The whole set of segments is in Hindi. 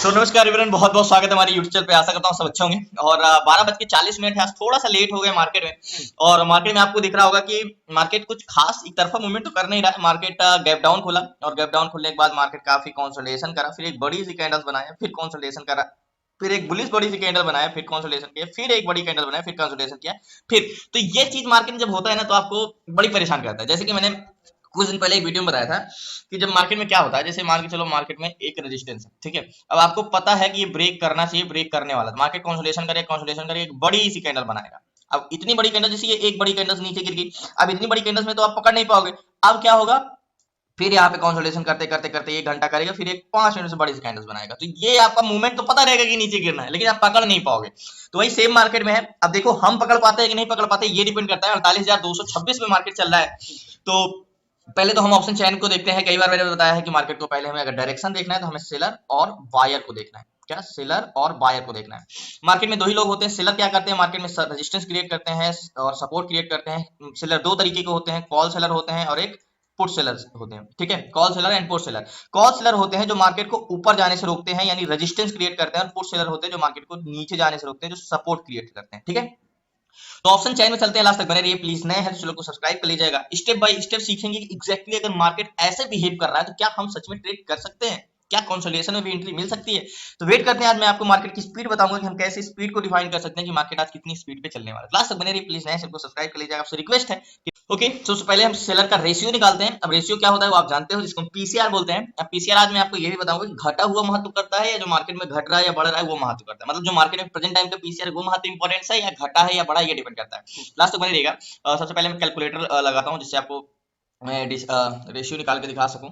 तो नमस्कार एवरीवन, बहुत बहुत स्वागत है हमारे यूट्यूब चैनल पे। आशा करता हूँ सब अच्छे होंगे। और 12:40 है, आज थोड़ा सा लेट हो गया मार्केट में। और मार्केट में आपको दिख रहा होगा कि मार्केट कुछ खास एक तरफा मूवमेंट तो कर नहीं रहा है। मार्केट गैप डाउन खुला और गैप डाउन खुलने के बाद मार्केट काफी कंसोलिडेशन करा, फिर एक बड़ी सी कैंडल बनाया, फिर कंसोलिडेशन करा, फिर एक बुलिश बड़ी सी कैंडल बनाया, फिर कंसोलिडेशन किया, फिर एक बड़ी कैंडल बनाया, फिर कंसोलिडेशन किया, फिर। तो ये चीज मार्केट में जब होता है ना, तो आपको बड़ी परेशान करता है। जैसे कि मैंने कुछ दिन पहले एक वीडियो में बताया था कि जब मार्केट में क्या होता है, जैसे मान के चलो मार्केट में एक रेजिस्टेंस है, ठीक है। अब आपको पता है कि ये ब्रेक करना चाहिए, ब्रेक करने वाला, मार्केट कंसोलिडेशन करे एक बड़ी सी कैंडल बनाएगा। अब इतनी बड़ी कैंडल, जैसे ये एक बड़ी कैंडल नीचे गिर गई, अब इतनी बड़ी कैंडल्स में तो आप पकड़ नहीं पाओगे। अब क्या होगा, फिर यहाँ पे कंसोलिडेशन करते करते करते 1 घंटा करेगा, फिर एक 5 मिनट से बड़ी सी कैंडल्स बनाएगा। तो ये आपका मूवमेंट तो पता रहेगा कि नीचे गिरना है, लेकिन आप पकड़ नहीं पाओगे। तो वही सेम मार्केट में है। अब देखो हम पकड़ पाते हैं कि नहीं पकड़ पाते, ये डिपेंड करता है। 48,226 में मार्केट चल रहा है। तो पहले तो हम ऑप्शन चैन को देखते हैं। कई बार मैंने बताया है कि मार्केट को पहले हमें अगर डायरेक्शन देखना है तो हमें सेलर और बायर को देखना है। क्या, सेलर और बायर को देखना है। मार्केट में दो ही लोग होते हैं। सेलर क्या करते हैं, मार्केट में रेजिस्टेंस क्रिएट करते हैं और सपोर्ट क्रिएट करते हैं। सेलर दो तरीके के होते हैं, कॉल सेलर होते हैं और एक पुट सेलर होते हैं, ठीक है। Call seller and put seller. Call seller होते हैं जो मार्केट को ऊपर जाने से रोकते हैं, यानी रेजिस्टेंस क्रिएट करते हैं, और पुट सेलर होते हैं जो मार्केट को नीचे जाने से रोकते हैं, जो सपोर्ट क्रिएट करते हैं, ठीक है। तो ऑप्शन चैन में चलते हैं, लास्ट तक बने रहिए प्लीज। नए हैं तो चैनल को सब्सक्राइब कर लीजिएगा। स्टेप बाय स्टेप सीखेंगे कि एग्जैक्टली अगर मार्केट ऐसे बिहेव कर रहा है तो क्या हम सच में ट्रेड कर सकते हैं, क्या कंसोलिडेशन में भी एंट्री मिल सकती है। तो वेट करते हैं, आज मैं आपको मार्केट की स्पीड बताऊंगा कि हम कैसे स्पीड को डिफाइन कर सकते हैं कि मार्केट आज कितनी स्पीड पे चलने वाला है। लास्ट तक बने रहिए प्लीज, नए चैनल को सब्सक्राइब कर लीजिएगा, आपसे रिक्वेस्ट है। ओके, तो पहले हम सेलर का रेशियो निकालते हैं। अब रेशियो क्या होता है वो आप जानते हो, जिसको हम पीसीआर बोलते हैं। अब पीसीआर आज मैं आपको ये भी बताऊंगा कि घटा हुआ महत्व करता है या जो मार्केट में घट रहा है या बढ़ रहा है वो महत्व करता है। मतलब जो मार्केट में प्रेजेंट टाइम का पीसीआर वो महत्व इंपॉर्टेंट है या घटा है या बढ़ा, ये डिपेंड करता है। लास्ट तक बने रहिएगा। सबसे पहले मैं कैलकुलेटर लगाता हूँ जिससे आपको मैं रेशियो निकाल के दिखा सकूं।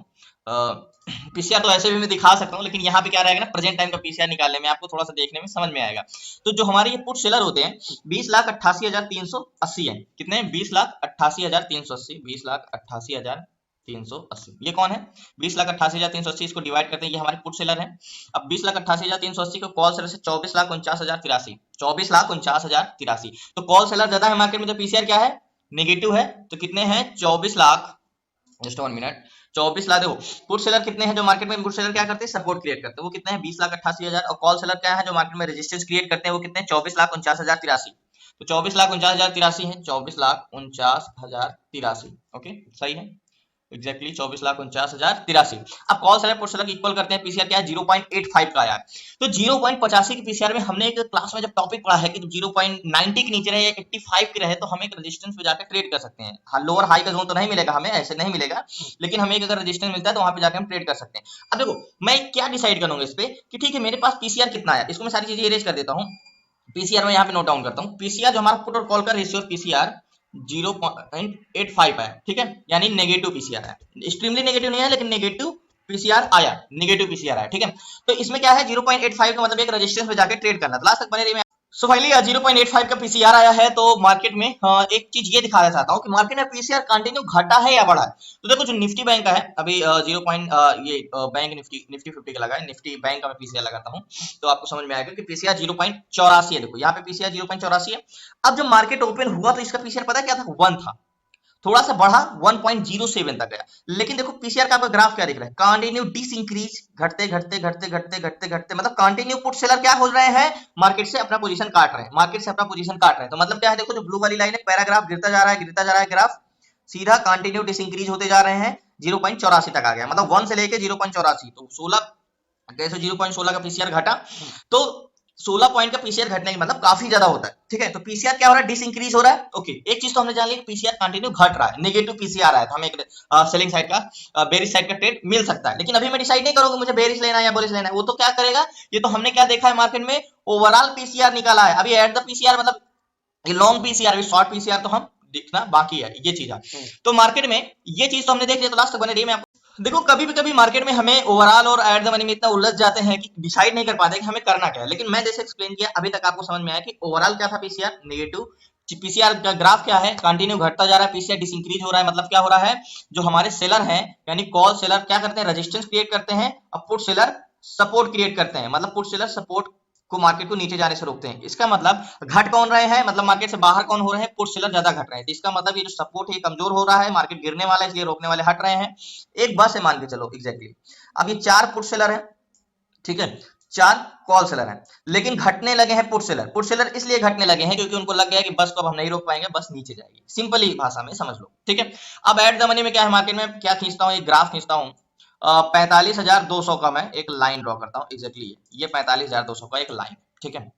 पीसीआर तो ऐसे भी मैं दिखा सकता हूं, लेकिन यहाँ पे क्या रहेगा ना, प्रेजेंट टाइम का पीसीआर निकालने में आपको थोड़ा सा देखने में समझ में आएगा। तो जो हमारे ये पुट सेलर होते हैं 20,88,380 है। कितने, 20,88,380, 20,88,380। ये कौन है, 20,88,380, इसको डिवाइड करते हैं, ये हमारे पुट सेलर है। अब 20,88,380 को कॉल सेलर से 24,49,083, 24,49,083। तो कॉल सेलर ज्यादा है मार्केट में, तो पीसीआर क्या है, नेगेटिव है। तो कितने हैं, 24 लाख, जस्ट 1 मिनट, 24 लाख। देखो पुट सेलर कितने हैं जो मार्केट में, पुट सेलर क्या करते हैं, सपोर्ट क्रिएट करते हैं, वो कितने हैं, 20,88,000। और कॉल सेलर क्या है जो मार्केट में रेजिस्टेंस क्रिएट करते हैं, वो कितने हैं, 24,49,083। तो 24,49,083 है, 24,49,083। ओके, सही है, एग्जैक्टली 24,49,083। अब कॉल सेलर पुट सेलर की इक्वल करते हैं, पीसीआर क्या है, 0.85 का आया है। तो 0.85 की पीसीआर में हमने एक क्लास में जब टॉपिक पढ़ा है कि 0.90 के नीचे रहे या 85 के रहे तो हम एक रेजिस्टेंस पे जाकर ट्रेड कर सकते हैं। हाँ, लोअर हाई का जोन तो नहीं मिलेगा हमें, ऐसे नहीं मिलेगा, लेकिन हमें अगर रेजिस्टेंस मिलता है तो वहां पे जाकर हम ट्रेड कर सकते हैं। अब देखो मैं क्या डिसाइड करूंगा इस पे कि ठीक है मेरे पास पीसीआर कितना है, इसको मैं सारी चीजें इरेज कर देता हूँ। पीसीआर में यहाँ पे नोट डाउन करता हूँ। पीसीआर जो हमारा पुट और कॉल का रेशियो, पीसीआर 0.85 है, ठीक है, यानी नेगेटिव पीसीआर है। एक्सट्रीमली नेगेटिव नहीं है, लेकिन नेगेटिव पीसीआर आया, नेगेटिव पीसीआर आया, ठीक है। तो इसमें क्या है, 0.85 का मतलब एक रेजिस्टेंस में जाकर ट्रेड करना। तो लास्ट तक बने रहिए। सो फाइनली 0.85 का पीसीआर आया है। तो मार्केट में एक चीज ये दिखाना चाहता हूँ कि मार्केट में पीसीआर कंटिन्यू घटा है या बढ़ा है। तो देखो जो निफ्टी बैंक का है अभी 0. ये बैंक निफ्टी 50 का लगा है, निफ्टी बैंक का मैं पीसीआर लगाता हूँ तो आपको समझ में आएगा कि पीसीआर 0.84 है। देखो यहाँ पे पीसीआर 0.84 है। अब जब मार्केट ओपन हुआ तो इसका पीसीआर पता क्या था, 1 था, थोड़ा सा बढ़ा 1.07 तक गया। लेकिन देखो पीसीआर का आपका ग्राफ क्या दिख रहा है, कंटिन्यू डिस इंक्रीज, घटते घटते घटते घटते घटते घटते, मतलब कंटिन्यू पुट सेलर क्या हो रहे हैं, मार्केट से अपना पोजीशन काट रहे हैं, मार्केट से अपना पोजीशन काट रहे हैं। तो मतलब क्या है, देखो जो ब्लू वाली लाइन है, पैराग्राफ गिरता जा रहा है, गिरता जा रहा है, ग्राफ सीधा कंटिन्यू डिस इंक्रीज होते जा रहे हैं, 0.84 तक आ गया, मतलब 1 से लेके 0.84। तो 16 कैसे 0.16 का पीसीआर घटा, तो 16 पॉइंट का पीसीआर घटने का मतलब काफी ज्यादा होता है, ठीक है। तो पीसीआर क्या हो रहा है, डिस इंक्रीज हो रहा है। ओके, एक चीज तो हमने जान ली, पीसीआर कंटिन्यू घट रहा है, नेगेटिव पीसीआर आया, तो हमें एक सेलिंग साइड का बेरिश साइड का ट्रेड मिल सकता है। लेकिन अभी मैं डिसाइड नहीं करूंगा मुझे बेरिश लेना है या बुलिश लेना है, वो तो क्या करेगा, ये तो हमने क्या देखा है मार्केट में, ओवरऑल पीसीआर निकाला है। अभी एट द पीसीआर मतलब ये लॉन्ग पीसीआर, शॉर्ट पीसीआर तो हम दिखना बाकी है, ये चीज है। तो मार्केट में ये चीज तो हमने देख लिया। तो लास्ट बने रही मैं देखो कभी भी कभी मार्केट में हमें ओवरऑल और एट द मनी में इतना उलझ जाते हैं कि डिसाइड नहीं कर पाते कि हमें करना क्या है। लेकिन मैं जैसे एक्सप्लेन किया अभी तक आपको समझ में आया कि ओवरऑल क्या था, पीसीआर नेगेटिव, पीसीआर का ग्राफ क्या है, कंटिन्यू घटता जा रहा है, पीसीआर डिसइंक्रीज हो रहा है। मतलब क्या हो रहा है, जो हमारे सेलर हैं यानी कॉल सेलर क्या करते हैं, रेजिस्टेंस क्रिएट करते हैं, और पुट सेलर सपोर्ट क्रिएट करते हैं। मतलब पुट सेलर सपोर्ट को मार्केट को नीचे जाने से रोकते हैं। इसका मतलब घट कौन रहे हैं, मतलब मार्केट से बाहर कौन हो रहे हैं, पुट सेलर ज्यादा घट रहे हैं। तो इसका मतलब ये जो सपोर्ट है कमजोर हो रहा है, मार्केट गिरने वाला है, इसलिए रोकने वाले हट रहे हैं। एक बस है मान के चलो एग्जैक्टली। अब ये 4 पुट सेलर है, ठीक है। 4 कॉल सेलर हैं, लेकिन घटने लगे हैं पुट सेलर। पुट सेलर इसलिए घटने लगे हैं क्योंकि उनको लग गया कि बस को अब हम नहीं रोक पाएंगे, बस नीचे जाएगी। सिंपली भाषा में समझ लो, ठीक है। अब एट द मनी में क्या है, मार्केट में क्या खींचता हूँ, एक ग्राफ खींचता हूँ। 45,200 का मैं एक लाइन ड्रॉ करता हूँ, एग्जैक्टली ये 45,200 का एक लाइन, ठीक है।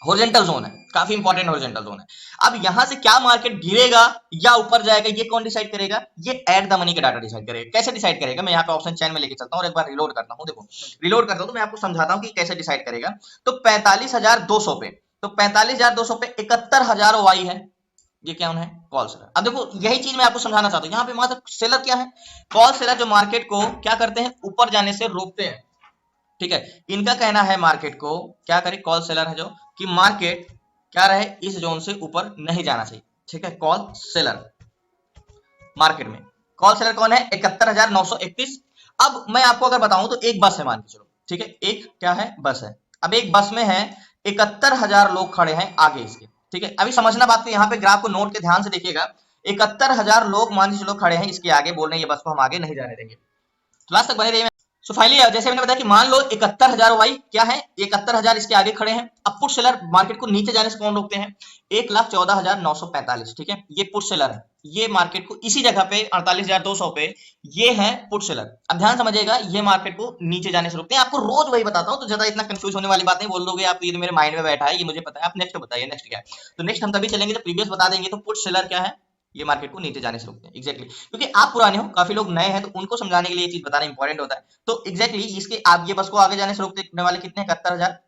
हॉरिजॉन्टल जोन है, काफी इंपॉर्टेंट हॉरिजॉन्टल जोन है। अब यहां से क्या मार्केट गिरेगा या ऊपर जाएगा, ये कौन डिसाइड करेगा, ये एट द मनी का डाटा डिसाइड करेगा। कैसे डिसाइड करेगा, मैं यहाँ पे ऑप्शन चैन में लेके चलता हूँ और एक बार रिलोड करता हूँ। देखो रिलोड करता हूँ तो मैं आपको समझाता हूँ कि कैसे डिसाइड करेगा। तो 45,200 पे, तो 45,200 पे 71,000 वाई है, ये क्या है, कॉल सेलर। अब देखो यही चीज मैं आपको समझाना चाहता हूँ, यहाँ पे मात्र सेलर क्या है, कॉल सेलर, जो मार्केट को क्या करते हैं, ऊपर जाने से रोकते हैं, ठीक है। इनका कहना है मार्केट को क्या करे, कॉल सेलर है जो, कि मार्केट क्या रहे, इस जोन से ऊपर नहीं जाना चाहिए, ठीक है। कॉल सेलर मार्केट में, कॉल सेलर कौन है, 71,931। अब मैं आपको अगर बताऊं तो एक बस है, मान के चलो, ठीक है, एक क्या है, बस है। अब एक बस में है 71,000 लोग खड़े हैं आगे इसके, ठीक है। अभी समझना बात को, यहाँ पे ग्राफ को नोट के ध्यान से देखिएगा। 71,000 लोग मान के चलो खड़े हैं इसके आगे, बोल रहे हैं ये बस को हम आगे नहीं जाने देंगे। तो लास्ट तक बने रहिए। सो फाइनली जैसे मैंने बताया कि मान लो 71,000 वाई क्या है, 71,000 इसके आगे खड़े हैं। अब पुट सेलर मार्केट को नीचे जाने से कौन रोकते हैं, 1,14,945, ठीक है, ये पुट सेलर है। ये मार्केट को इसी जगह पे 48,200 पे ये है पुट सेलर। अब ध्यान समझिएगा, ये मार्केट को नीचे जाने से रोकते हैं। आपको रोज वही बताता हूँ तो ज्यादा इतना कंफ्यूज होने वाली बात नहीं, बोल दोगे आप ये तो मेरे माइंड में बैठा है, ये मुझे पता है। आप नेक्स्ट बताइए, नेक्स्ट क्या है। तो नेक्स्ट हम तभी चलेंगे जब प्रीवियस बता देंगे। तो पुट सेलर क्या है, ये मार्केट को नीचे जाने से रोकते हैं, एग्जैक्टली। क्योंकि आप पुराने हो, काफी लोग नए हैं, तो उनको समझाने के लिए ये चीज बताना इंपॉर्टेंट होता है। तो एग्जैक्टली इसके आप ये बस को आगे जाने से रोकने वाले कितने, 71,000,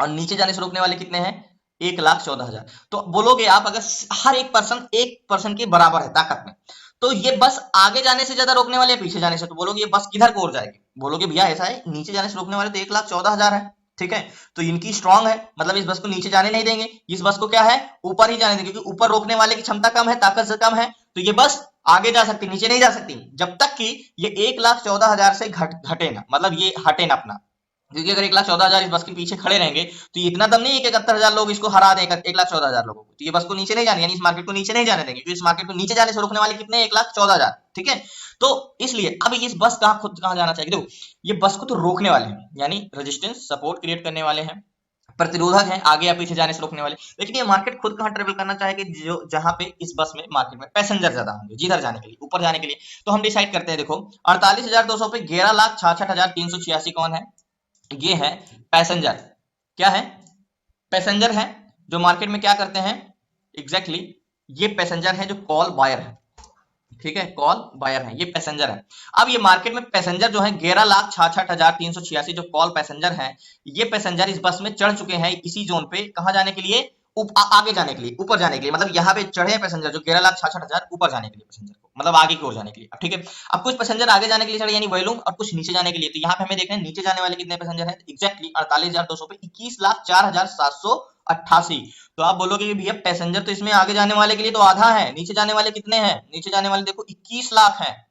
और नीचे जाने से रोकने वाले कितने हैं, 1,14,000। तो बोलोगे आप, अगर हर एक पर्सन के बराबर है ताकत में, तो ये बस आगे जाने से ज्यादा रोकने वाले, पीछे जाने से, तो बोलोगे ये बस किधर को और जाएगी, बोलोगे भैया ऐसा है, नीचे जाने से रोकने वाले तो 1,14,000 है, ठीक है। तो इनकी स्ट्रांग है, मतलब इस बस को नीचे जाने नहीं देंगे, इस बस को क्या है, ऊपर ही जाने देंगे, क्योंकि ऊपर रोकने वाले की क्षमता कम है, ताकत से कम है, तो ये बस आगे जा सकती, नीचे नहीं जा सकती, जब तक कि ये 1,14,000 से घटे ना, मतलब ये हटे ना अपना। क्योंकि अगर 1,14,000 इस बस के पीछे खड़े रहेंगे तो ये इतना दम नहीं है कि 71,000 लोग इसको हरा दें, 1,14,000 लोगों को, तो ये बस को नीचे नहीं जाने, यानी इस मार्केट को नीचे नहीं जाने देंगे, क्योंकि इस मार्केट को नीचे जाने से रोकने वाले कितने, 1,14,000, ठीक है। तो इसलिए अब इस बस कहाँ खुद कहाँ जाना चाहिए, देखो ये बस को तो रोकने वाले हैं, यानी रेजिस्टेंस सपोर्ट क्रिएट करने वाले हैं, प्रतिरोधक है, आगे या पीछे जाने से रोकने वाले। लेकिन ये मार्केट खुद कहाँ ट्रेवल करना चाहेगी, जो जहां पे इस बस में मार्केट में पैसेंजर ज्यादा होंगे, जिधर जाने के लिए, ऊपर जाने के लिए। तो हम डिसाइड करते हैं, देखो 48,200 पे 11,66,386 कौन है, ये है पैसेंजर। क्या है, पैसेंजर है, जो मार्केट में क्या करते हैं, एग्जैक्टली ये पैसेंजर है जो कॉल बायर है, ठीक है, कॉल बायर है, ये पैसेंजर है। अब ये मार्केट में पैसेंजर जो है 11,66,386 जो कॉल पैसेंजर है, ये पैसेंजर इस बस में चढ़ चुके हैं इसी जोन पे, कहां जाने के लिए, आगे जाने के लिए, ऊपर जाने के लिए। मतलब यहाँ पे चढ़े हैं पैसेंजर जो 11,66,000 ऊपर जाने के लिए पैसेंजर को, मतलब आगे की ओर जाने के लिए, ठीक है। अब कुछ पैसेंजर आगे जाने के लिए चढ़े यानी वॉल्यूम, और कुछ नीचे जाने के लिए। तो यहाँ पे हमें देख रहे हैं नीचे जाने वाले कितने पैसेंजर हैं, एग्जैक्टली 48,200 पे 21,04,788। तो आप बोलोगे कि भैया पैसेंजर तो इसमें आगे जाने वाले के लिए तो आधा है, नीचे जाने वाले कितने हैं, नीचे जाने वाले देखो 21 लाख हैं।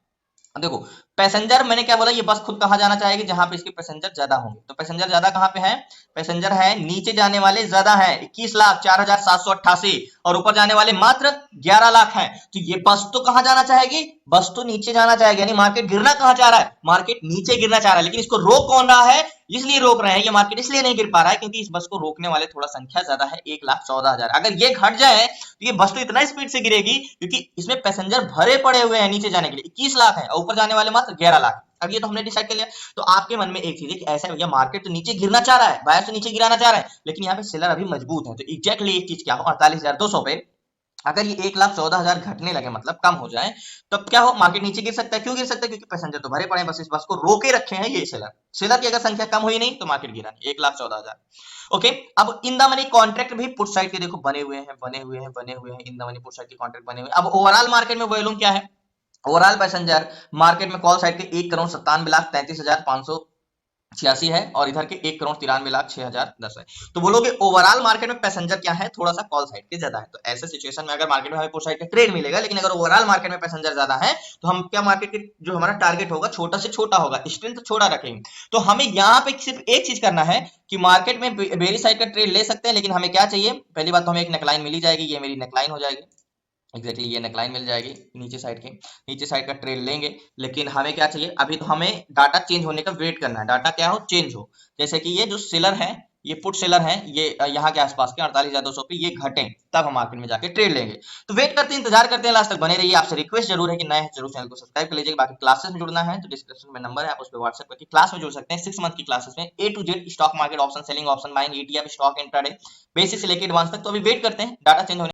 देखो पैसेंजर मैंने क्या बोला, ये बस खुद कहां जाना चाहेगी, जहां पे इसके पैसेंजर ज्यादा होंगे। तो पैसेंजर ज्यादा कहां पे है, पैसेंजर है नीचे जाने वाले ज्यादा है, 21,04,788, और ऊपर जाने वाले मात्र 11 लाख हैं। तो ये बस तो कहां जाना चाहेगी, बस तो नीचे जाना चाहेगी, यानी मार्केट गिरना कहां चाह रहा है, मार्केट नीचे गिरना चाह रहा है। लेकिन इसको रोक कौन रहा है, इसलिए रोक रहे हैं, ये मार्केट इसलिए नहीं गिर पा रहा है क्योंकि इस बस को रोकने वाले थोड़ा संख्या ज्यादा है, 1,14,000। अगर ये घट जाए तो ये बस तो इतना स्पीड से गिरेगी, क्योंकि इसमें पैसेंजर भरे पड़े हुए हैं नीचे जाने के लिए, 21 लाख है, और ऊपर जाने वाले मात्र 11 लाख। अब ये तो हमने डिसाइड कर लिया। तो आपके मन में एक चीज है कि ऐसा भैया मार्केट तो नीचे गिरना चाह रहा है, बायर तो नीचे गिराना चाह रहा है, लेकिन यहाँ पे सेलर अभी मजबूत है। तो एग्जैक्टली एक चीज क्या हो, 48,200 पे अगर ये 1,14,000 घटने लगे, मतलब कम हो जाए, तब क्या हो, मार्केट नीचे गिर सकता है। क्यों गिर सकता है, क्योंकि पैसेंजर तो भरे पड़े हैं, बस इस बस को रोके रखे हैं ये सेलर। सेलर की अगर संख्या कम हुई नहीं तो मार्केट गिरा नहीं, 1,14,000। ओके, अब इन द मनी कॉन्ट्रैक्ट भी पुट साइड के देखो बने हुए हैं, in the money put side के कॉन्ट्रैक्ट बने हुए हैं। अब ओवरऑल मार्केट में वॉल्यूम क्या है, ओवरऑल पैसेंजर मार्केट में कॉल साइड के 1,97,33,586 है, और इधर के 1,93,06,010 है। तो बोलोगे ओवरऑल मार्केट में पैसेंजर क्या है, थोड़ा सा कॉल साइड के ज्यादा है। तो ऐसे सिचुएशन में अगर मार्केट में हमें पुट साइड का ट्रेड मिलेगा, लेकिन अगर ओवरऑल मार्केट में पैसेंजर ज्यादा है, तो हम क्या, मार्केट के जो हमारा टारगेट होगा छोटा से छोटा होगा, स्ट्रेंथ छोटा रखेंगे। तो हमें यहाँ पे सिर्फ एक चीज करना है कि मार्केट में बेरी साइड का ट्रेड ले सकते हैं, लेकिन हमें क्या चाहिए, पहली बात तो हमें एक नेकलाइन मिली जाएगी, ये मेरी नेकलाइन हो जाएगी, एग्जैक्टली ये नेकलाइन मिल जाएगी नीचे साइड की, नीचे साइड का ट्रेल लेंगे। लेकिन हमें क्या चाहिए, अभी तो हमें डाटा चेंज होने का वेट करना है, डाटा क्या हो, चेंज हो। जैसे कि ये जो सेलर है, ये पुट सेलर है, ये यहाँ के आसपास के 48,200 पे ये घटे, तब हम मार्केट में जाके ट्रेड लेंगे। तो वेट करते हैं, इंतजार करते हैं, लास्ट तक बने रहिए। आपसे रिक्वेस्ट जरूर है कि नए हैं जरूर चैनल को सब्सक्राइब कर लीजिए। बाकी क्लासेस में जुड़ना है तो डिस्क्रिप्शन में नंबर है, आप उस पर व्हाट्सएप करके क्लास में जुड़ सकते हैं। 6 मंथ की क्लासेस में A to Z stock market, option selling, option buying, ETF, stock intraday, basic से लेकर एडवांस तक। तो अभी वेट करते हैं डाटा चेंज होने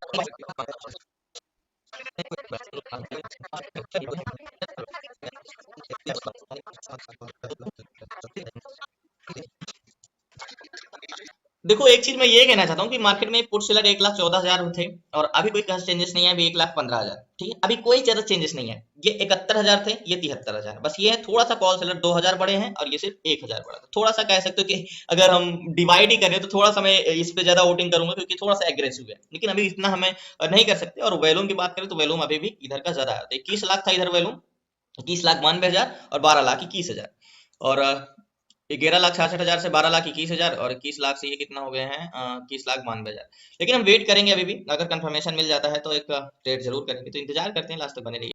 देखो, एक चीज मैं ये कहना चाहता हूँ कि मार्केट में पुट सेलर 1,14,000 थे और अभी कोई खास चेंजेस नहीं है, अभी 1,15,000, ठीक है, अभी कोई ज्यादा चेंजेस नहीं है। ये 71,000 थे, ये 73,000, बस ये है थोड़ा सा कॉल सेलर 2,000 बड़े हैं और ये सिर्फ 1,000 बड़ा था। थोड़ा सा कह सकते हो कि अगर हम डिवाइड ही करें तो थोड़ा सा मैं इस पे ज्यादा वोटिंग करूंगा क्योंकि थोड़ा सा एग्रेसिव है, लेकिन अभी इतना हमें नहीं कर सकते। और वैल्यूम की बात करें तो वैल्यूम अभी भी इधर का ज्यादा है, 21 लाख था इधर वैल्यूम, 21,92,000 और 12,21,000। और 11,66,000 से 12,21,000 और 21 लाख से ये कितना हो गए हैं, 21,92,000। लेकिन हम वेट करेंगे, अभी भी अगर कंफर्मेशन मिल जाता है तो एक ट्रेड जरूर करेंगे। तो इंतजार करते हैं, लास्ट तक बने रहिए।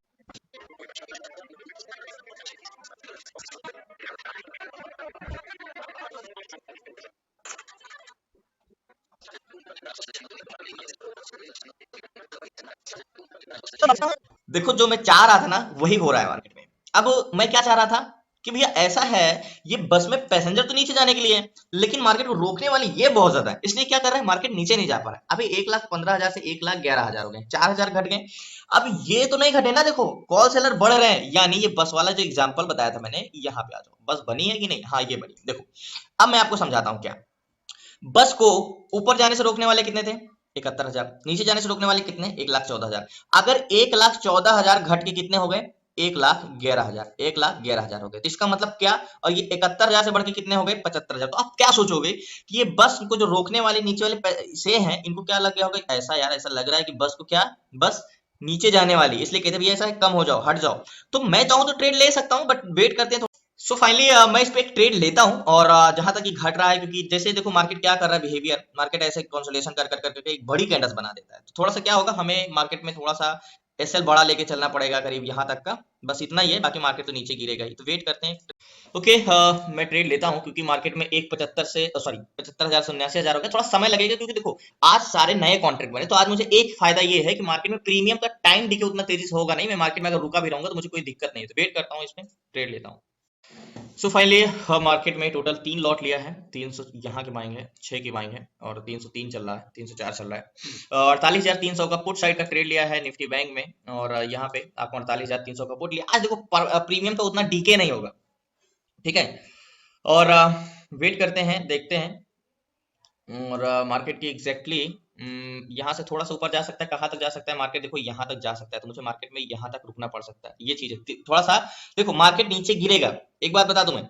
देखो, जो मैं चाह रहा था ना वही हो रहा है मार्केट में। अब मैं क्या चाह रहा था कि भैया ऐसा है, ये बस में पैसेंजर तो नीचे जाने के लिए है, लेकिन मार्केट को रोकने वाली ये बहुत ज्यादा है, इसलिए क्या कर रहा है, मार्केट नीचे नहीं जा पा रहा है। अभी 1,15,000 से 1,11,000 हो गए, 4,000 घट गए। अब ये तो नहीं घटे ना, देखो कॉल सेलर बढ़ रहे हैं, यानी ये बस वाला जो एग्जांपल बताया था मैंने, यहाँ पे आ जाओ, बस बनी है कि नहीं, हाँ ये बनी। देखो अब मैं आपको समझाता हूँ क्या। बस को ऊपर जाने से रोकने वाले कितने थे, 71,000, नीचे जाने से रोकने वाले कितने, 1,14,000। अगर 1,14,000 घट के कितने हो गए, 1,11,000, 1,11,000 हो गए। तो इसका मतलब क्या, और ये 71,000 से बढ़ के कितने हो गए, 75,000। तो आप क्या सोचोगे कि ये बस को जो रोकने वाले नीचे वाले से हैं, इनको क्या लग गया होगा, ऐसा यार ऐसा लग रहा है कि बस को क्या, बस नीचे जाने वाली, इसलिए कहते भैया ऐसा है, कम हो जाओ, हट जाओ। तो मैं चाहूं तो ट्रेड ले सकता हूं, बट वेट करते हैं। सो फाइनली मैं इस पे एक ट्रेड लेता हूं, और जहां तक ये घट रहा है, क्योंकि जैसे देखो मार्केट क्या कर रहा है, बिहेवियर मार्केट ऐसे कंसोलिडेशन कर कर करके एक बड़ी कैंडल्स बना देता है। तो थोड़ा सा क्या होगा, हमें मार्केट में थोड़ा सा एसएल बड़ा लेके चलना पड़ेगा, करीब यहाँ तक का, बस इतना ही है, बाकी मार्केट तो नीचे गिरेगा ही। तो वेट करते हैं। ओके, मैं ट्रेड लेता हूँ क्योंकि मार्केट में एक 75 से सॉरी 75,000 से 79,000 हो गया, थोड़ा समय लगेगा क्योंकि देखो आज सारे नए कॉन्ट्रैक्ट बने। तो आज मुझे एक फायदा ये है कि मार्केट में प्रीमियम का टाइम डिके उतना तेजी से होगा नहीं, मैं मार्केट में अगर रुका भी रहूंगा तो मुझे कोई दिक्कत नहीं है। तो वेट करता हूँ, इसमें ट्रेड लेता हूँ। सो फाइनली मार्केट में टोटल 3 लॉट लिया है, 300 यहाँ की बाइंग है, 6 की बाइंग है, और 303 चल रहा है, 304 चल रहा है। 48,300 का पुट साइड का ट्रेड लिया है निफ्टी बैंक में, और यहाँ पे आपको 48,300 का पुट लिया। आज देखो प्रीमियम तो उतना डीके नहीं होगा, ठीक है। और वेट करते हैं, देखते हैं। और मार्केट की एग्जैक्टली यहाँ से थोड़ा सा ऊपर जा सकता है, कहाँ तक जा सकता है मार्केट, देखो यहाँ तक जा सकता है, तो मुझे मार्केट में यहाँ तक रुकना पड़ सकता है, ये चीज है थोड़ा सा। देखो मार्केट नीचे गिरेगा, एक बात बता दूं मैं,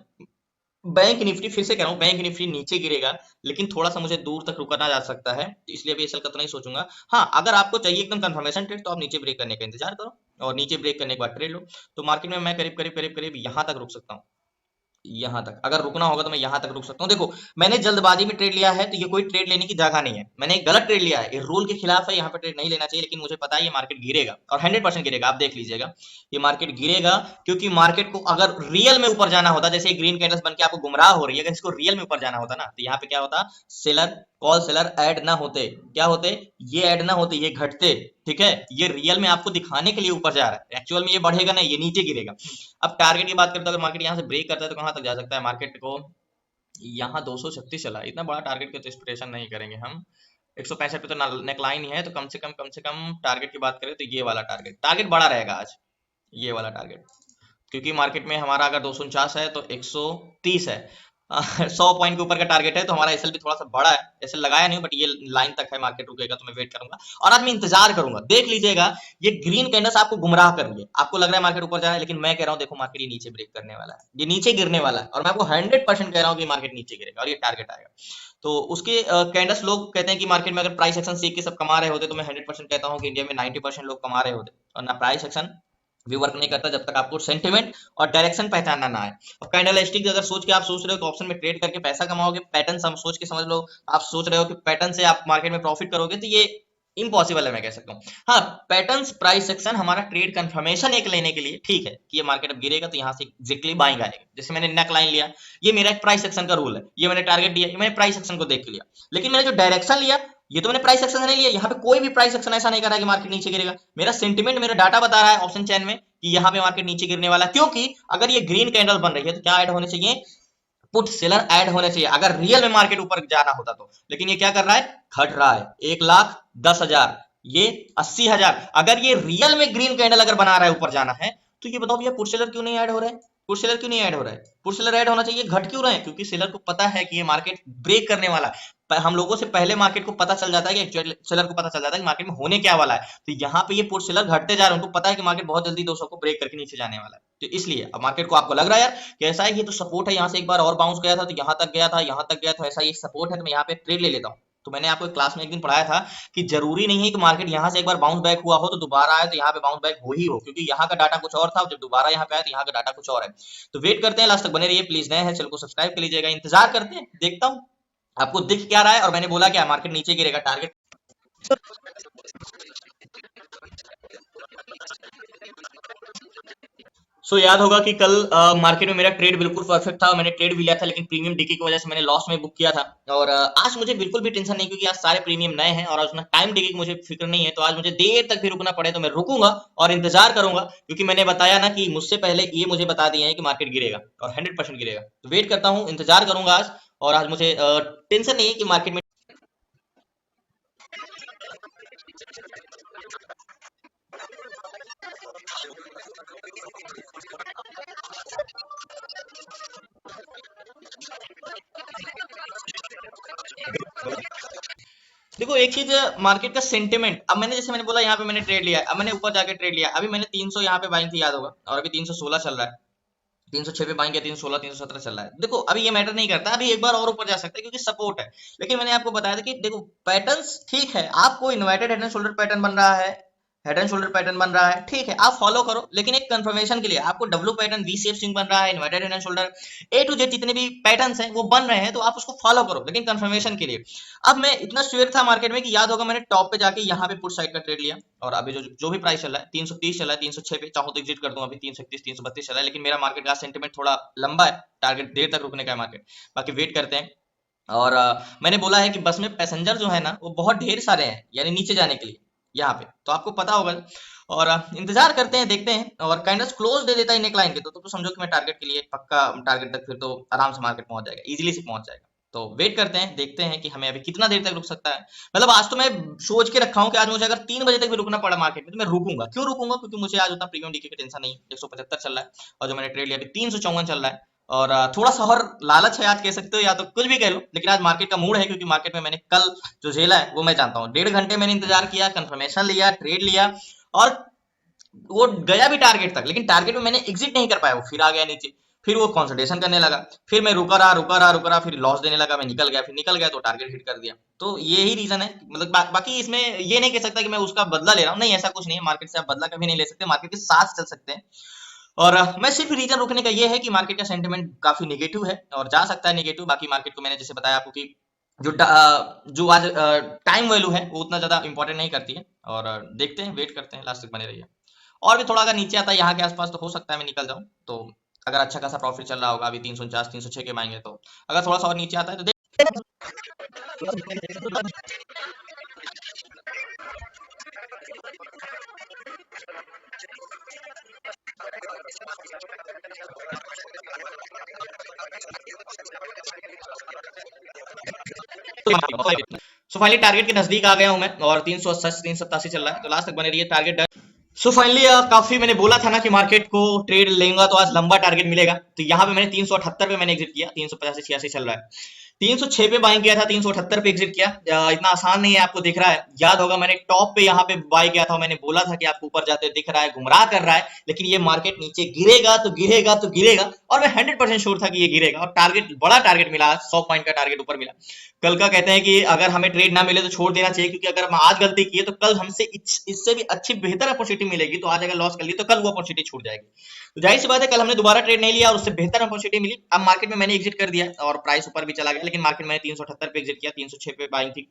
बैंक निफ्टी फिर से कह रहा हूँ, बैंक निफ्टी नीचे गिरेगा, लेकिन थोड़ा सा मुझे दूर तक रुकना जा सकता है, इसलिए अभी एसएल का तो नहीं सोचूंगा। हाँ, अगर आपको चाहिए एकदम कंफर्मेशन ट्रेड तो आप नीचे ब्रेक करने का इंतजार करो, और नीचे ब्रेक करने के बाद ट्रेड लो। तो मार्केट में मैं करीब करीब करीब करीब यहाँ तक रुक सकता हूँ, यहाँ तक अगर रुकना होगा तो मैं यहाँ तक रुक सकता हूँ। देखो मैंने जल्दबाजी में ट्रेड लिया है, तो ये कोई ट्रेड लेने की जगह नहीं है, मैंने एक गलत ट्रेड लिया है, ये रूल के खिलाफ है, यहाँ पे ट्रेड नहीं लेना चाहिए। लेकिन मुझे पता है ये मार्केट गिरेगा और 100% गिरेगा, आप देख लीजिएगा ये मार्केट गिरेगा। क्योंकि मार्केट को अगर रियल में ऊपर जाना होता, जैसे ग्रीन कैंडल्स बन के आपको गुमराह हो रही है, अगर इसको रियल में ऊपर जाना होता ना, तो यहाँ पे क्या होता, सेलर कॉल सेलर ऐड ना होते, क्या होते, ये ऐड ना होते, ये घटते, ठीक है। ये रियल में आपको दिखाने के लिए ऊपर जा रहा है, एक्चुअल में ये बढ़ेगा नहीं, ये नीचे गिरेगा। अब टारगेट की बात करते हैं, अगर मार्केट यहाँ से ब्रेक करता है तो कहां तक जा सकता है मार्केट को, यहाँ 236 चला, इतना बड़ा टारगेट के तो एक्सपेक्टेशन नहीं करेंगे हम। 165 पे तो नेकलाइन ही है, तो कम से कम टारगेट की बात करें तो ये वाला टारगेट टारगेट बड़ा रहेगा आज, ये वाला टारगेट। क्योंकि मार्केट में हमारा अगर 249 है तो 130 है, 100 पॉइंट के ऊपर का टारगेट है, तो हमारा एसएल भी थोड़ा सा बड़ा है, एसएल लगाया नहीं बट ये लाइन तक है, मार्केट रुकेगा तो मैं वेट करूंगा। और आज मैं इंतजार करूंगा, देख लीजिएगा ये ग्रीन कैंडल्स आपको गुमराह कर रही है, आपको लग रहा है मार्केट ऊपर जा रहा है, लेकिन मैं कह रहा हूँ देखो मार्केट ये नीचे ब्रेक करने वाला है, ये नीचे गिरने वाला है, और मैं आपको 100% कह रहा हूँ कि मार्केट नीचे गिरेगा और ये टारगेट आएगा। तो उसके कैंडल्स लोग कहते हैं कि मार्केट में अगर प्राइस एक्शन सीख के सब कमा रहे होते, तो मैं 100% कहता हूँ कि इंडिया में 90% लोग कमा रहे होते, और ना प्राइस एक्शन भी वर्क नहीं करता जब तक आपको सेंटिमेंट और डायरेक्शन पहचानना ना आए। और कैंडल स्टिक अगर सोच के आप सोच रहे हो कि ऑप्शन में ट्रेड करके पैसा कमाओगे, पैटर्न सोच के समझ लो, आप सोच रहे हो कि पैटर्न से आप मार्केट में प्रॉफिट करोगे, तो ये इम्पॉसिबल है मैं कह सकता हूँ। हाँ, पैटर्न्स प्राइस सेक्शन हमारा ट्रेड कंफर्मेशन एक लेने के लिए ठीक है कि ये मार्केट अब गिरेगा तो यहाँ से एग्जैक्टली बाइंग आएगा। जैसे मैंने नेक लाइन लिया, ये मेरा एक प्राइस सेक्शन का रूल है, ये मैंने टारगेट दिया, ये मैंने प्राइस सेक्शन को देख के लिया। लेकिन मैंने जो डायरेक्शन लिया, ये तो मैंने प्राइस सेक्शन से नहीं लिया। यहाँ पे कोई भी प्राइस सेक्शन ऐसा नहीं कर रहा है कि मार्केट नीचे गिरेगा। मेरा सेंटिमेंट, मेरा डाटा बता रहा है ऑप्शन चैन में कि यहाँ पे मार्केट नीचे गिरने वाला है, क्योंकि अगर ये ग्रीन कैंडल बन रही है तो क्या ऐड होने चाहिए, पुट सेलर ऐड होने चाहिए अगर रियल में मार्केट ऊपर जाना होता तो। लेकिन ये क्या कर रहा है, घट रहा है। 1,10,000, ये 80,000। अगर ये रियल में ग्रीन कैंडल अगर बना रहा है ऊपर जाना है, तो ये बताओ भैया पुट सेलर क्यों नहीं ऐड हो रहा है? पुट सेलर क्यों नहीं ऐड हो रहा है? पुट सेलर ऐड होना चाहिए। घट क्यों रहे हैं? क्योंकि सेलर को पता है कि ये मार्केट ब्रेक करने वाला है। हम लोगों से पहले मार्केट को पता चल जाता है कि सेलर को पता चल जाता है कि मार्केट में होने क्या वाला है। तो यहाँ पे ये पुट सेलर घटते जा रहे हैं, उनको पता है कि मार्केट बहुत जल्दी 200 को ब्रेक करके नीचे जाने वाला है। तो इसलिए अब मार्केट को आपको लग रहा है यार कैसा है, ये तो सपोर्ट है, यहाँ से एक बार और बाउंस गया था तो यहाँ तक गया था, यहाँ तक गया था, ऐसा ये सपोर्ट है तो मैं यहाँ पे ट्रेड ले लेता हूँ। तो मैंने आपको क्लास में एक दिन पढ़ाया था कि जरूरी नहीं है कि मार्केट यहाँ से एक बार बाउंस बैक हुआ हो तो दोबारा आए तो यहाँ पे बाउंस बैक हो ही हो, क्योंकि यहाँ का डाटा कुछ और था, जब दोबारा यहाँ पे आया तो यहाँ का डाटा कुछ और है। तो वेट करते हैं, लास्ट तक बने रहिए प्लीज। नए हैं चैनल को सब्सक्राइब कर लीजिएगा। इंतजार करते हैं, देखता हूँ आपको दिख क्या रहा है और मैंने बोला क्या, मार्केट नीचे गिरेगा टारगेट। याद होगा कि कल मार्केट में मेरा ट्रेड बिल्कुल परफेक्ट था, मैंने ट्रेड भी लिया था, लेकिन प्रीमियम डीके की वजह से मैंने लॉस में बुक किया था। और आज मुझे बिल्कुल भी टेंशन नहीं, क्योंकि आज सारे प्रीमियम नए हैं और आज उतना टाइम डीके की मुझे फिक्र नहीं है। तो आज मुझे देर तक भी रुकना पड़े तो मैं रुकूंगा और इंतजार करूंगा, क्योंकि मैंने बताया ना कि मुझसे पहले ये मुझे बता दिए हैं कि मार्केट गिरेगा और 100% गिरेगा। तो वेट करता हूँ, इंतजार करूंगा आज। और आज मुझे टेंशन नहीं है कि मार्केट में देखो एक चीज, मार्केट का सेंटिमेंट। अब मैंने जैसे मैंने बोला यहाँ पे मैंने ट्रेड लिया है, अब मैंने ऊपर जाके ट्रेड लिया, अभी मैंने 300 यहाँ पे बाइंग थी याद होगा, और अभी 316 चल रहा है। 306 पे बाइंग किया, 316 317 चल रहा है। देखो अभी ये मैटर नहीं करता, अभी एक बार और ऊपर जा सकता है क्योंकि सपोर्ट है। लेकिन मैंने आपको बताया था कि देखो पैटर्न्स ठीक है, आपको inverted head and shoulder pattern बन रहा है, हेड एंड शोल्डर पैटर्न बन रहा है, ठीक है आप फॉलो करो। लेकिन एक कंफर्मेशन के लिए आपको W pattern, V shape swing बन रहा है, inverted head and shoulder, A to Z जितने भी पैटर्न्स हैं वो बन रहे हैं, तो आप उसको फॉलो करो, लेकिन कंफर्मेशन के लिए। अब मैं इतना श्योर था मार्केट में कि याद होगा मैंने टॉप पे जाके यहाँ पे पुट साइड का ट्रेड लिया, और अभी जो भी प्राइस चल रहा है 330 चल रहा है, 306 पे चाहो तो एग्जिट कर दूं, अभी 331 332 चल रहा है। लेकिन मेरा मार्केट का सेंटीमेंट थोड़ा लंबा है, टारगेट देर तक रुकने का है मार्केट, बाकी वेट करते हैं। और मैंने बोला है कि बस में पैसेंजर जो है ना वो बहुत ढेर सारे हैं, यानी नीचे जाने के लिए यहाँ पे, तो आपको पता होगा। और इंतजार करते हैं, देखते हैं। और काइंडनेस क्लोज दे देता है नेक लाइन के, तो समझो कि मैं टारगेट के लिए पक्का टारगेट तक फिर तो आराम से मार्केट पहुंच जाएगा, इजीली से पहुंच जाएगा। तो वेट करते हैं, देखते हैं कि हमें अभी कितना देर तक रुक सकता है। मतलब आज तो मैं सोच के रखा हूँ कि आज मुझे अगर 3 बजे तक भी रुकना पड़ा मार्केट में तो मैं रुकूंगा। क्यों रुकूंगा? क्योंकि मुझे आज उतना प्रीमियम डीके की टेंशन नहीं है। 175 चल रहा है और जो मैंने ट्रेड लिया अभी 354 चल रहा है। और थोड़ा सा और लालच है आज, कह सकते हो या तो कुछ भी कह लो, लेकिन आज मार्केट का मूड है, क्योंकि मार्केट में मैंने कल जो झेला है वो मैं जानता हूँ। 1.5 घंटे मैंने इंतजार किया, कंफर्मेशन लिया, ट्रेड लिया, और वो गया भी टारगेट तक, लेकिन टारगेट में मैंने एग्जिट नहीं कर पाया, वो फिर आ गया नीचे, फिर वो कंसल्टेशन करने लगा, फिर मैं रुका रहा, फिर लॉस देने लगा, मैं निकल गया तो टारगेट हिट कर दिया। तो यही रीजन है। मतलब बाकी इसमें ये नहीं कह सकता कि मैं उसका बदला ले रहा हूँ, नहीं ऐसा कुछ नहीं है। मार्केट से आप बदला कभी नहीं ले सकते, मार्केट के साथ चल सकते हैं। और मैं सिर्फ रीजन रुकने का ये है कि मार्केट का सेंटिमेंट काफी निगेटिव है और जा सकता है निगेटिव। बाकी मार्केट को मैंने जैसे बताया आपको कि जो आज टाइम वैल्यू है वो उतना ज्यादा इंपॉर्टेंट नहीं करती है। और देखते हैं, वेट करते हैं, लास्ट तक बने रहिए। और भी थोड़ा अगर नीचे आता है यहाँ के आसपास तो हो सकता है मैं निकल जाऊं। तो अगर अच्छा खासा प्रॉफिट चल रहा होगा, अभी 349 306 के मांगे, तो अगर थोड़ा सा और नीचे आता है तो देख। सो फाइनली टारगेट के नजदीक आ गया हूं मैं, और 380 387 चल रहा है, तो लास्ट तक बने रहिए, टारगेट डन। सो फाइनली काफी मैंने बोला था ना कि मार्केट को ट्रेड लेगा तो आज लंबा टारगेट मिलेगा, तो यहाँ पे मैंने 378 पे मैंने एग्जिट किया, 385 86 चल रहा है। 306 पे बाइंग किया था, 378 पे एग्जिट किया। इतना आसान नहीं है, आपको दिख रहा है। याद होगा मैंने टॉप पे यहाँ पे बाय किया था, मैंने बोला था कि आपको ऊपर जाते दिख रहा है, गुमराह कर रहा है, लेकिन ये मार्केट नीचे गिरेगा तो गिरेगा तो गिरेगा, और मैं 100% श्योर था कि ये गिरेगा। और टारगेट, बड़ा टारगेट मिला, 100 पॉइंट का टारगेट ऊपर मिला। कल का कहते हैं कि अगर हमें ट्रेड ना मिले तो छोड़ देना चाहिए, क्योंकि अगर हम आज गलती किए तो कल हमसे इससे भी अच्छी बेहतर अपॉर्चुनिटी मिलेगी। तो आज अगर लॉस कर लिए तो कल वो अपॉर्चुनिटी छूट जाएगी। तो जाहिर सी बात है, कल हमने दोबारा ट्रेड नहीं लिया और उससे बेहतर अपॉर्चुनिटी मिली। अब मार्केट में मैंने एग्जिट कर दिया और प्राइस ऊपर भी चला गया, लेकिन मार्केट में 378 पे एग्जिट किया, 306 पे बाइंग थी,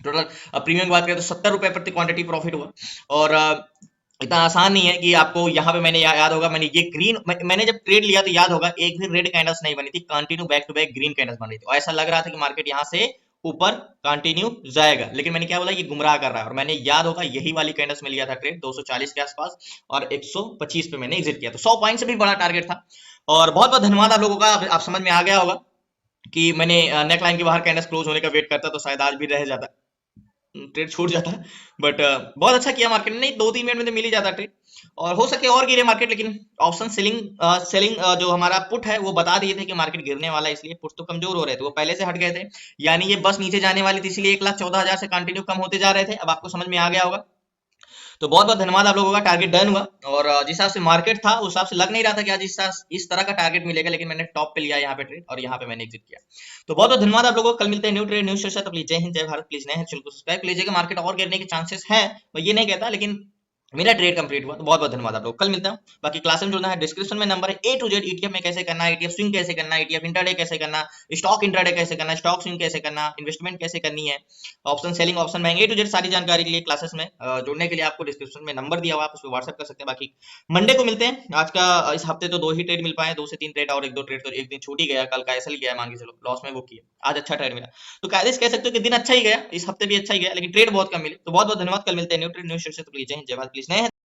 टोटल प्रीमियम की बात करें तो 70 रुपए प्रति क्वांटिटी प्रॉफिट हुआ। और इतना आसान नहीं है कि आपको यहाँ पे मैंने याद होगा, मैंने ये ग्रीन मैंने जब ट्रेड लिया तो याद होगा एक भी रेड कैंडल्स नहीं बनी थी, continue back to back green candles बन रही थी और ऐसा लग रहा था कि मार्केट यहाँ से ऊपर कंटिन्यू जाएगा। लेकिन मैंने क्या बोला, ये गुमराह कर रहा है, और मैंने याद होगा यही वाली कैंडल्स में लिया था ट्रेड 240 के आसपास और 125 पे मैंने एग्जिट किया, तो 100 पॉइंट से भी बड़ा टारगेट था। और बहुत बहुत धन्यवाद आप लोगों का, आप समझ में आ गया होगा कि मैंने नेक लाइन के बाहर कैंडल्स क्लोज होने का वेट करता तो शायद आज भी रह जाता, ट्रेड छूट जाता है। बट बहुत अच्छा किया मार्केट ने, नहीं 2-3 मिनट में तो मिल ही जाता ट्रेड, और हो सके और गिरे मार्केट, लेकिन ऑप्शन सेलिंग जो हमारा पुट है वो बता दिए थे कि मार्केट गिरने वाला है, इसलिए पुट तो कमजोर हो रहे थे, वो पहले से हट गए थे, यानी ये बस नीचे जाने वाली थी, इसलिए 1,14,000 से कंटिन्यू कम होते जा रहे थे। अब आपको समझ में आ गया होगा। तो बहुत बहुत धन्यवाद आप लोगों का, टारगेट डन हुआ। और जिस हिसाब से मार्केट था उस हिसाब से लग नहीं रहा था कि आज इस तरह का टारगेट मिलेगा, लेकिन मैंने टॉप पे लिया यहाँ पे ट्रेड और यहाँ पे मैंने एग्जिट किया। तो बहुत बहुत धन्यवाद आप लोगों को, कल मिलते हैं न्यू ट्रेड न्यू सेशन, तो प्लीज जय हिंद जय भारत, प्लीज नए हैं चैनल को सब्सक्राइब कर लीजिएगा। मार्केट और गिरने के चांसेस है, मैं ये नहीं कहता, लेकिन मेरा ट्रेड कंप्लीट हुआ। तो बहुत बहुत धन्यवाद आप लोग, कल मिलता हूँ। बाकी क्लास में जुड़ना है, डिस्क्रिप्शन में नंबर है ए टू जेड, ईटीएफ में कैसे करना, ईटीएफ स्विंग कैसे करना, ईटीएफ इंट्राडे कैसे करना, स्टॉक इंट्राडे कैसे करना, स्टॉक स्विंग कैसे करना, इन्वेस्टमेंट कैसे करनी है, option selling option buying, A to Z सारी जानकारी के लिए क्लासेस में जुड़ने के लिए आपको डिस्क्रिप्शन में नंबर दिया हुआ, आप उस पर व्हाट्सएप कर सकते हैं। बाकी मंडे को मिलते हैं। आज का इस हफ्ते तो 2 ही ट्रेड मिल पाए, 2 से 3 ट्रेड, और 1-2 ट्रेड तो एक दिन छूट ही गया, कल का ऐसा ही गया, मान के चलो लॉस में वो किया, आज अच्छा ट्रेड मिला। तो कायदे से कह सकते हो कि दिन अच्छा ही गया, इस हफ्ते भी अच्छा ही गया, लेकिन ट्रेड बहुत कम मिले। तो बहुत बहुत धन्यवाद, कल मिलते हैं न्यू ट्रेड न्यू सेशन, तो प्लीज जय हिंद जय भारत, प्लीज नए हैं